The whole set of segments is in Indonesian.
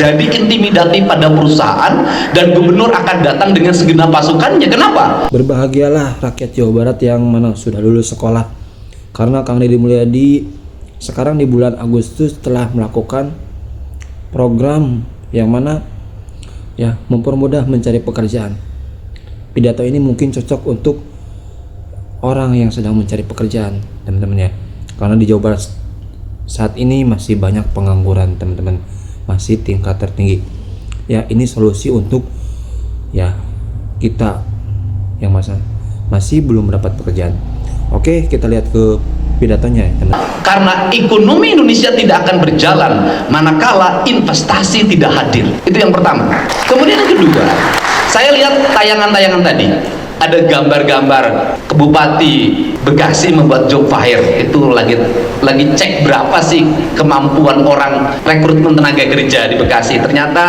jadi intimidatif pada perusahaan dan gubernur akan datang dengan segenap pasukannya. Kenapa? Berbahagialah rakyat Jawa Barat yang mana sudah lulus sekolah, karena Kang Deddy Mulyadi sekarang di bulan Agustus telah melakukan program yang mana ya mempermudah mencari pekerjaan. Pidato ini mungkin cocok untuk orang yang sedang mencari pekerjaan, teman-teman ya, karena di Jawa Barat saat ini masih banyak pengangguran, teman-teman, masih tingkat tertinggi. Ya, ini solusi untuk ya kita yang masih belum mendapat pekerjaan. Oke, kita lihat ke pidatonya ya, teman-teman. Karena ekonomi Indonesia tidak akan berjalan manakala investasi tidak hadir. Itu yang pertama. Kemudian yang kedua, saya lihat tayangan-tayangan tadi, ada gambar-gambar Bupati Bekasi membuat job fair. Itu lagi cek berapa sih kemampuan orang rekrutmen tenaga kerja di Bekasi. Ternyata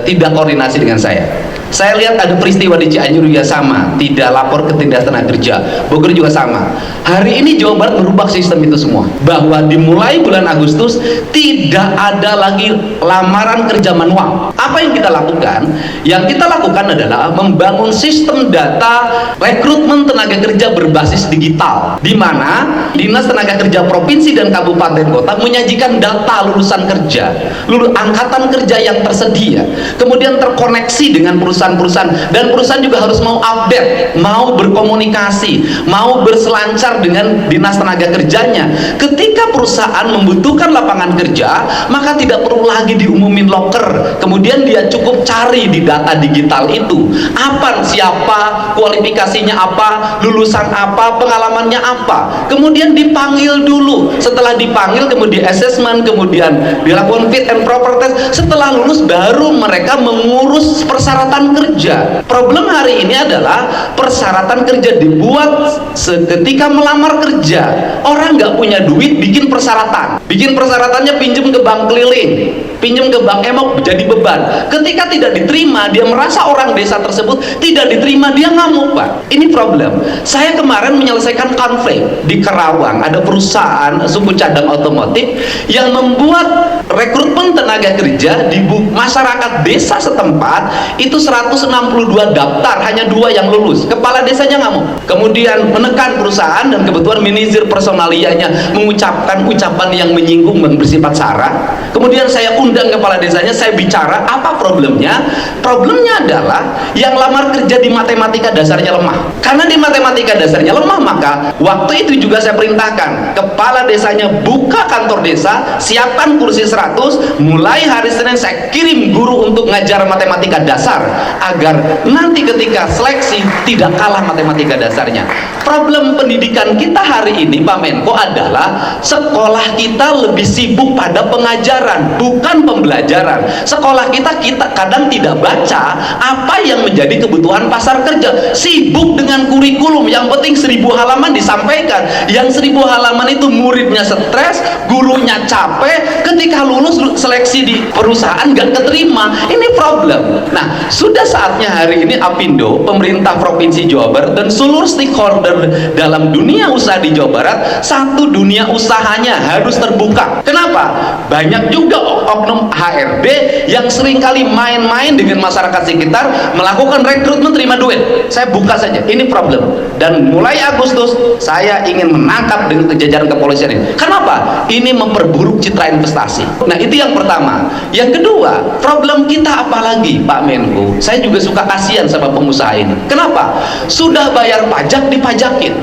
tidak koordinasi dengan saya. Saya lihat ada peristiwa di Cianjur juga sama, tidak lapor ke Dinas Tenaga Kerja. Bogor juga sama. Hari ini Jawa Barat merubah sistem itu semua, bahwa dimulai bulan Agustus tidak ada lagi lamaran kerja manual. Apa yang kita lakukan? Yang kita lakukan adalah membangun sistem data rekrutmen tenaga kerja berbasis digital, di mana Dinas Tenaga Kerja Provinsi dan Kabupaten Kota menyajikan data lulusan kerja, angkatan kerja yang tersedia, kemudian terkoneksi dengan perusahaan-perusahaan, dan perusahaan juga harus mau update, mau berkomunikasi, mau berselancar dengan Dinas Tenaga Kerjanya. Ketika perusahaan membutuhkan lapangan kerja, maka tidak perlu lagi diumumin loker, kemudian dia cukup cari di data digital itu apa, siapa, kualifikasinya apa, lulusan apa, pengalamannya apa, kemudian dipanggil dulu. Setelah dipanggil kemudian assessment, kemudian dilakukan fit and proper test. Setelah lulus baru mereka mengurus persyaratan kerja. Problem hari ini adalah persyaratan kerja dibuat ketika melamar kerja. Orang nggak punya duit bikin persyaratan, persyaratannya pinjem ke bank keliling, pinjem ke bank emok, jadi beban. Ketika tidak diterima, dia merasa orang desa tersebut tidak diterima, dia ngamuk, Pak. Ini problem. Saya kemarin menyelesaikan konflik di Karawang. Ada perusahaan suku cadang otomotif yang membuat rekrutmen tenaga kerja di masyarakat desa setempat itu 162 daftar, hanya 2 yang lulus. Kepala desanya ngamuk, kemudian menekan perusahaan, dan kebetulan manajer personalianya mengucapkan ucapan yang menyinggung dan bersifat sara. Kemudian saya undang kepala desanya, saya bicara apa problemnya. Problemnya adalah yang lamar kerja di matematika dasarnya lemah. Karena di matematika dasarnya lemah, maka waktu itu juga saya perintahkan kepala desanya buka kantor desa, siapkan kursi 100, mulai hari Senin saya kirim guru untuk ngajar matematika dasar, agar nanti ketika seleksi tidak kalah matematika dasarnya. Problem pendidikan kita hari ini, Pak Menko, adalah sekolah kita lebih sibuk pada pengajaran, bukan pembelajaran. Sekolah kita kadang tidak baca apa yang menjadi kebutuhan pasar kerja, sibuk dengan kurikulum. Yang penting 1000 halaman disampaikan, yang 1000 halaman itu muridnya stres, gurunya capek, ketika lulus seleksi di perusahaan nggak keterima. Ini problem. Nah, sudah saatnya hari ini Apindo, pemerintah Provinsi Jawa Barat, dan seluruh stakeholder dalam dunia usaha di Jawa Barat, satu, dunia usahanya harus terbuka. Kenapa? Banyak juga oknum HRD yang seringkali main-main dengan masyarakat sekitar, melakukan rekrutmen terima duit. Saya buka saja, ini problem. Dan mulai Agustus saya ingin menangkap dengan jajaran kepolisian ini. Kenapa? Ini memperburuk citra investasi. Nah, itu yang pertama. Yang kedua, problem kita apa lagi, Pak Menko? Saya juga suka kasihan sama pengusaha ini. Kenapa? Sudah bayar pajak dipajakin.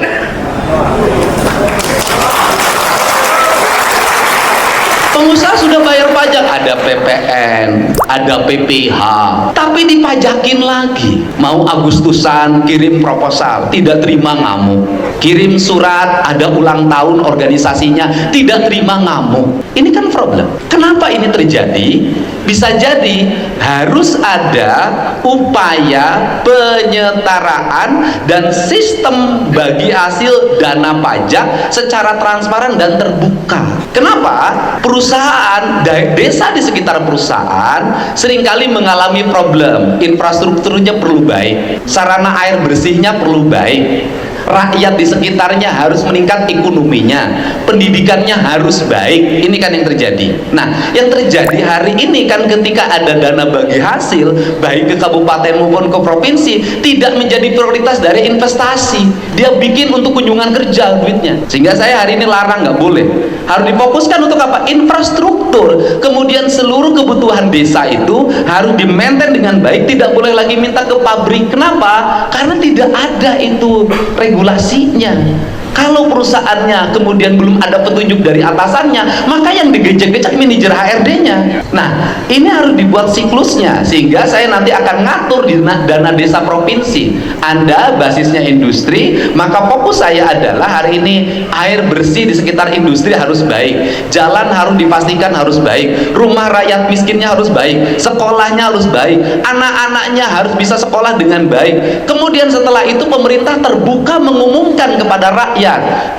Pengusaha sudah bayar pajak, ada PPN, ada PPH, tapi dipajakin lagi. Mau Agustusan kirim proposal, tidak terima, ngamuk. Kirim surat, ada ulang tahun organisasinya, tidak terima, ngamuk. Ini kan problem. Kenapa ini terjadi? Bisa jadi harus ada upaya penyetaraan dan sistem bagi hasil dana pajak secara transparan dan terbuka. Kenapa? Perusahaan, desa di sekitar perusahaan seringkali mengalami problem. Infrastrukturnya perlu baik, sarana air bersihnya perlu baik, rakyat di sekitarnya harus meningkat ekonominya, pendidikannya harus baik. Ini kan yang terjadi. Nah, yang terjadi hari ini kan ketika ada dana bagi hasil baik ke kabupaten maupun ke provinsi tidak menjadi prioritas dari investasi. Dia bikin untuk kunjungan kerja duitnya. Sehingga saya hari ini larang, nggak boleh. Harus difokuskan untuk apa? Infrastruktur. Kemudian seluruh kebutuhan desa itu harus di-maintain dengan baik, tidak boleh lagi minta ke pabrik. Kenapa? Karena tidak ada itu regulasinya. Kalau perusahaannya kemudian belum ada petunjuk dari atasannya, maka yang digejek-gejek manajer HRD-nya. Nah, ini harus dibuat siklusnya, sehingga saya nanti akan ngatur di dana desa provinsi. Anda basisnya industri, maka fokus saya adalah hari ini air bersih di sekitar industri harus baik, jalan harus dipastikan harus baik, rumah rakyat miskinnya harus baik, sekolahnya harus baik, anak-anaknya harus bisa sekolah dengan baik. Kemudian setelah itu pemerintah terbuka mengumumkan kepada rakyat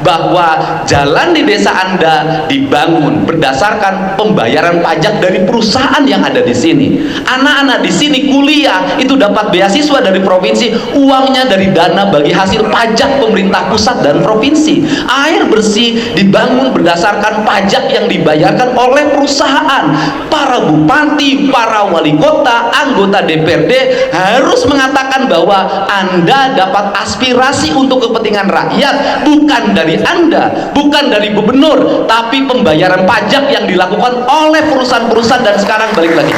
bahwa jalan di desa Anda dibangun berdasarkan pembayaran pajak dari perusahaan yang ada di sini. Anak-anak di sini kuliah itu dapat beasiswa dari provinsi, uangnya dari dana bagi hasil pajak pemerintah pusat dan provinsi. Air bersih dibangun berdasarkan pajak yang dibayarkan oleh perusahaan. Para bupati, para wali kota, anggota DPRD harus mengatakan bahwa Anda dapat aspirasi untuk kepentingan rakyat, bukan dari Anda, bukan dari gubernur, tapi pembayaran pajak yang dilakukan oleh perusahaan-perusahaan. Dan sekarang balik lagi,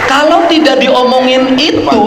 kalau tidak diomongin itu,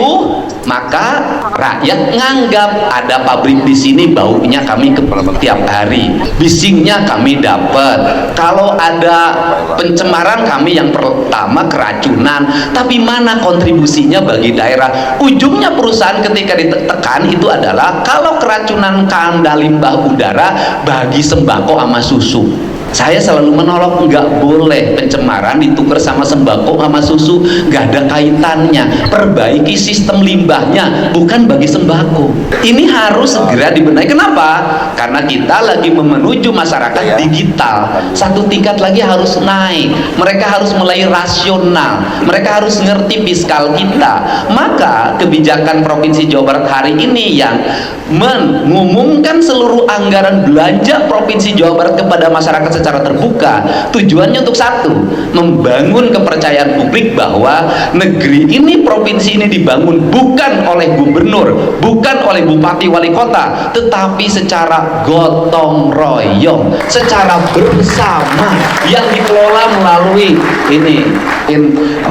maka rakyat nganggap ada pabrik di sini baunya kami ke tiap hari, bisingnya kami dapat. Kalau ada pencemaran kami yang pertama keracunan, tapi mana kontribusinya bagi daerah? Ujungnya perusahaan ketika ditekan itu adalah kalau keracunan kanda limbah udara bagi sembako sama susu. Saya selalu menolak, nggak boleh pencemaran ditukar sama sembako sama susu, nggak ada kaitannya. Perbaiki sistem limbahnya, bukan bagi sembako. Ini harus segera dibenahi. Kenapa? Karena kita lagi menuju masyarakat digital. Satu tingkat lagi harus naik. Mereka harus mulai rasional. Mereka harus ngerti fiskal kita. Maka kebijakan Provinsi Jawa Barat hari ini yang mengumumkan seluruh anggaran belanja Provinsi Jawa Barat kepada masyarakat secara terbuka, tujuannya untuk satu, membangun kepercayaan publik bahwa negeri ini, provinsi ini dibangun bukan oleh gubernur, bukan oleh bupati wali kota, tetapi secara gotong royong, secara bersama, yang dikelola melalui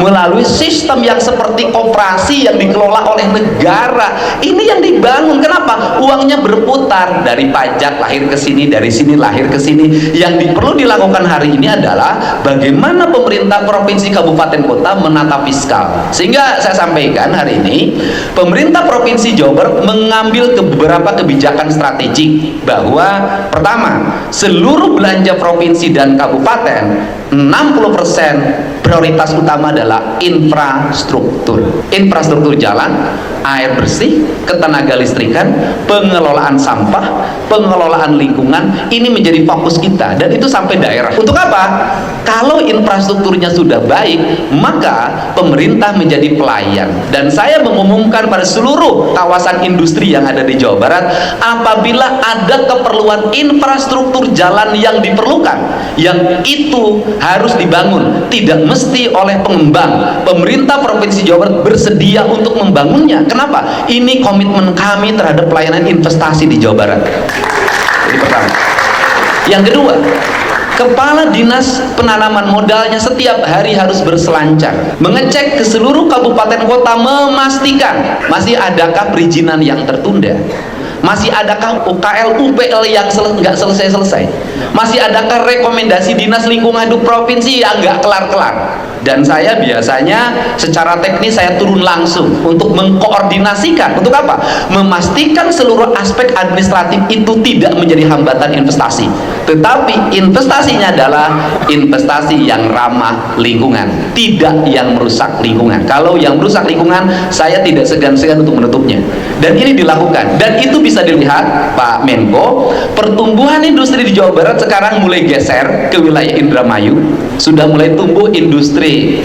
melalui sistem yang seperti koperasi yang dikelola oleh negara. Ini yang dibangun. Kenapa? Uangnya berputar dari pajak lahir ke sini, dari sini lahir ke sini. Yang perlu dilakukan hari ini adalah bagaimana pemerintah provinsi, kabupaten, kota menata fiskal. Sehingga saya sampaikan hari ini, pemerintah provinsi Jawa Barat mengambil beberapa kebijakan strategik bahwa pertama, seluruh belanja provinsi dan kabupaten 60% prioritas utama adalah infrastruktur. Infrastruktur jalan, air bersih, ketenaga listrikan, pengelolaan sampah, pengelolaan lingkungan, ini menjadi fokus kita, dan itu sampai daerah. Untuk apa? Kalau infrastrukturnya sudah baik, maka pemerintah menjadi pelayan. Dan saya mengumumkan pada seluruh kawasan industri yang ada di Jawa Barat, apabila ada keperluan infrastruktur jalan yang diperlukan, yang itu harus dibangun, tidak mesti oleh pengembang. Pemerintah Provinsi Jawa Barat bersedia untuk membangunnya. Kenapa? Ini komitmen kami terhadap pelayanan investasi di Jawa Barat. Jadi pertama. Yang kedua, Kepala Dinas Penanaman Modalnya setiap hari harus berselancar, mengecek ke seluruh kabupaten kota, memastikan masih adakah perizinan yang tertunda, masih adakah UKL UPL yang nggak selesai-selesai, masih adakah rekomendasi Dinas Lingkungan Hidup Provinsi yang nggak kelar-kelar. Dan saya biasanya secara teknis saya turun langsung untuk mengkoordinasikan. Untuk apa? Memastikan seluruh aspek administratif itu tidak menjadi hambatan investasi, tetapi investasinya adalah investasi yang ramah lingkungan, tidak yang merusak lingkungan. Kalau yang merusak lingkungan, saya tidak segan-segan untuk menutupnya. Dan ini dilakukan, dan itu bisa dilihat Pak Menko, pertumbuhan industri di Jawa Barat sekarang mulai geser ke wilayah Indramayu, sudah mulai tumbuh industri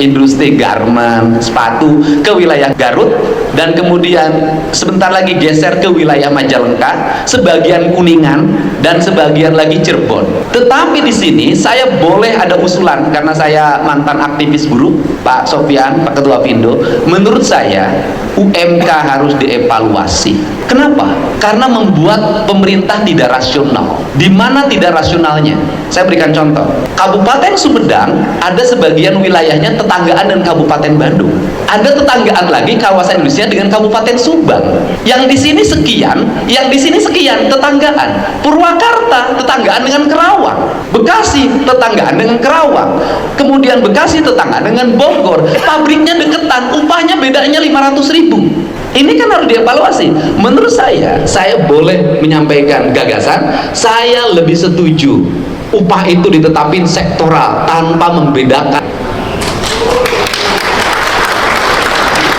garment, sepatu ke wilayah Garut, dan kemudian sebentar lagi geser ke wilayah Majalengka, sebagian Kuningan, dan sebagian lagi Cirebon. Tetapi di sini saya boleh ada usulan, karena saya mantan aktivis buruh, Pak Sofyan, Pak Ketua Pindo. Menurut saya UMK harus dievaluasi. Kenapa? Karena membuat pemerintah tidak rasional. Di mana tidak rasionalnya? Saya berikan contoh. Kabupaten Sumedang ada sebagian wilayahnya tetanggaan dengan Kabupaten Bandung. Ada tetanggaan lagi kawasan industri dengan Kabupaten Subang. Yang di sini sekian, yang di sini sekian tetanggaan. Purwakarta tetanggaan dengan Kerawang. Bekasi tetanggaan dengan Kerawang. Kemudian Bekasi tetanggaan dengan Bogor. Pabriknya deketan, upahnya bedanya 500.000. Ini kan harus dievaluasi. Menurut saya boleh menyampaikan gagasan, saya lebih setuju upah itu ditetapin sektoral tanpa membedakan.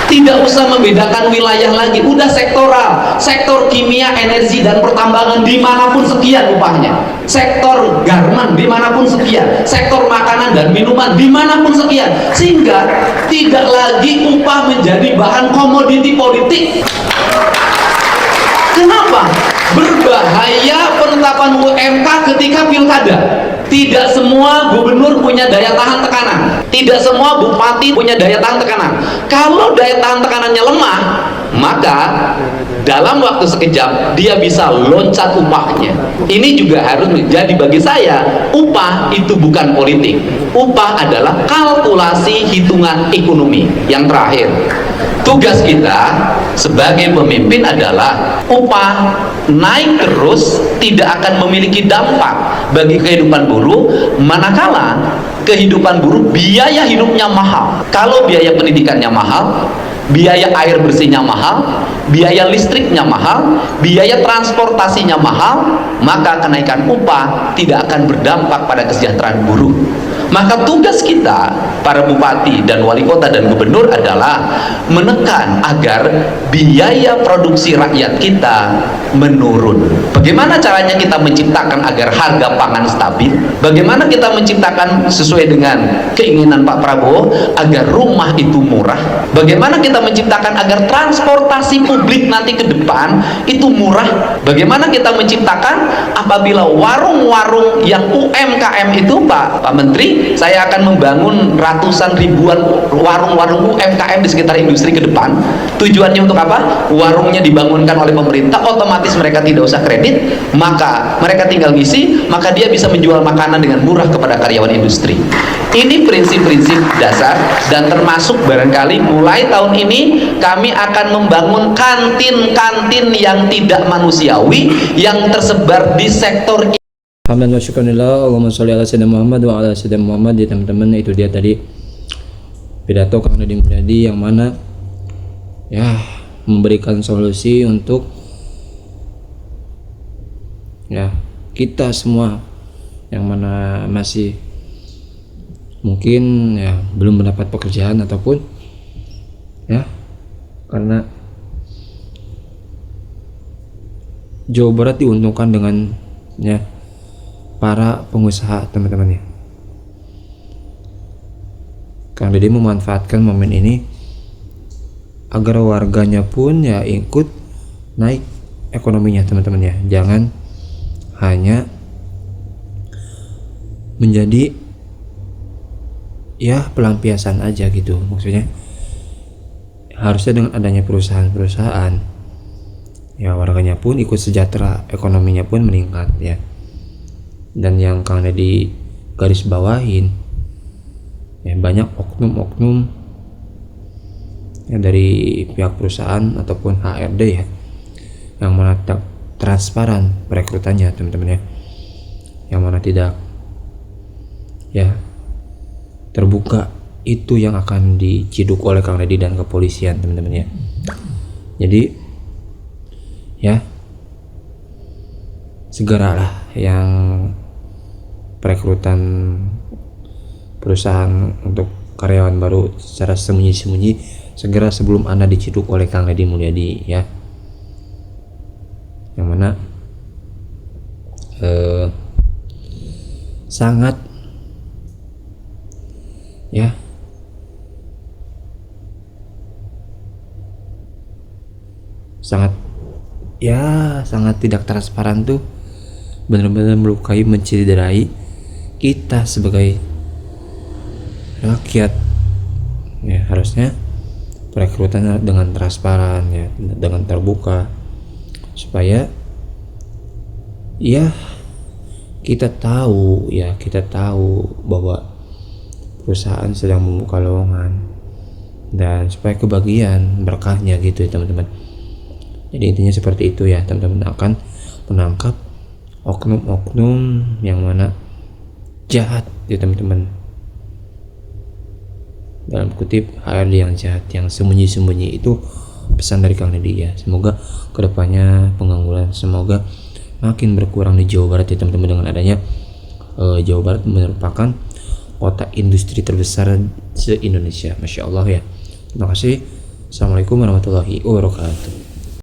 Tidak usah membedakan wilayah lagi, udah sektoral. Sektor kimia, energi, dan pertambangan dimanapun sekian upahnya. Sektor garment dimanapun sekian. Sektor makanan dan minuman dimanapun sekian. Sehingga tidak lagi upah menjadi bahan komoditi politik. Kenapa? Berbahaya penetapan UMK ketika pilkada. Tidak semua gubernur punya daya tahan tekanan. Tidak semua bupati punya daya tahan tekanan. Kalau daya tahan tekanannya lemah, maka dalam waktu sekejap dia bisa loncat upahnya. Ini juga harus menjadi bagi saya, upah itu bukan politik. Upah adalah kalkulasi hitungan ekonomi. Yang terakhir, tugas kita sebagai pemimpin adalah upah naik terus tidak akan memiliki dampak bagi kehidupan buruh, manakala kehidupan buruh biaya hidupnya mahal. Kalau biaya pendidikannya mahal, biaya air bersihnya mahal, biaya listriknya mahal, biaya transportasinya mahal, maka kenaikan upah tidak akan berdampak pada kesejahteraan buruh. Maka tugas kita, para bupati dan wali kota dan gubernur adalah menekan agar biaya produksi rakyat kita menurun. Bagaimana caranya kita menciptakan agar harga pangan stabil? Bagaimana kita menciptakan sesuai dengan keinginan Pak Prabowo agar rumah itu murah? Bagaimana kita menciptakan agar transportasi publik nanti ke depan itu murah? Bagaimana kita menciptakan apabila warung-warung yang UMKM itu, Pak Menteri, saya akan membangun ratusan ribuan warung-warung UMKM di sekitar industri ke depan. Tujuannya untuk apa? Warungnya dibangunkan oleh pemerintah, otomatis mereka tidak usah kredit, maka mereka tinggal ngisi, maka dia bisa menjual makanan dengan murah kepada karyawan industri. Ini prinsip-prinsip dasar, dan termasuk barangkali mulai tahun ini kami akan membangun kantin-kantin yang tidak manusiawi yang tersebar di sektor. Alhamdulillah wa syukurillah, Allahumma sholli ala sayyidina Muhammad wa ala sayyidina Muhammad. Ya teman-teman, itu dia tadi pidato Kang Deddy Mulyadi yang mana ya memberikan solusi untuk ya kita semua yang mana masih mungkin ya belum mendapat pekerjaan ataupun ya karena Jawa Barat diuntungkan dengan ya para pengusaha, teman-teman ya. Kang Deddy memanfaatkan momen ini agar warganya pun ya ikut naik ekonominya, teman-teman ya. Jangan hanya menjadi ya pelampiasan aja gitu. Maksudnya harusnya dengan adanya perusahaan-perusahaan ya warganya pun ikut sejahtera, ekonominya pun meningkat ya. Dan yang Kang Deddy garis bawahin ya, banyak oknum-oknum ya dari pihak perusahaan ataupun HRD ya yang mana transparan perekrutannya, teman-teman ya, yang mana tidak ya terbuka, itu yang akan diciduk oleh Kang Deddy dan kepolisian, teman-teman ya. Jadi ya segeralah yang perekrutan perusahaan untuk karyawan baru secara sembunyi-sembunyi segera sebelum Anda diciduk oleh Kang Deddy Mulyadi ya, yang mana sangat ya sangat tidak transparan tuh, benar-benar melukai, mencederai kita sebagai rakyat. Ya, harusnya perekrutan dengan transparan ya, dengan terbuka, supaya ya kita tahu bahwa perusahaan sedang membuka lowongan, dan supaya kebagian berkahnya gitu ya teman-teman. Jadi intinya seperti itu ya, teman-teman akan menangkap oknum-oknum yang mana jahat ya teman-teman, dalam kutip HRD yang jahat, yang sembunyi-sembunyi. Itu pesan dari Kang Deddy ya. Semoga kedepannya pengangguran semoga makin berkurang di Jawa Barat ya teman-teman, dengan adanya Jawa Barat merupakan kota industri terbesar se-Indonesia. Masya Allah ya. Terima kasih. Assalamualaikum warahmatullahi wabarakatuh.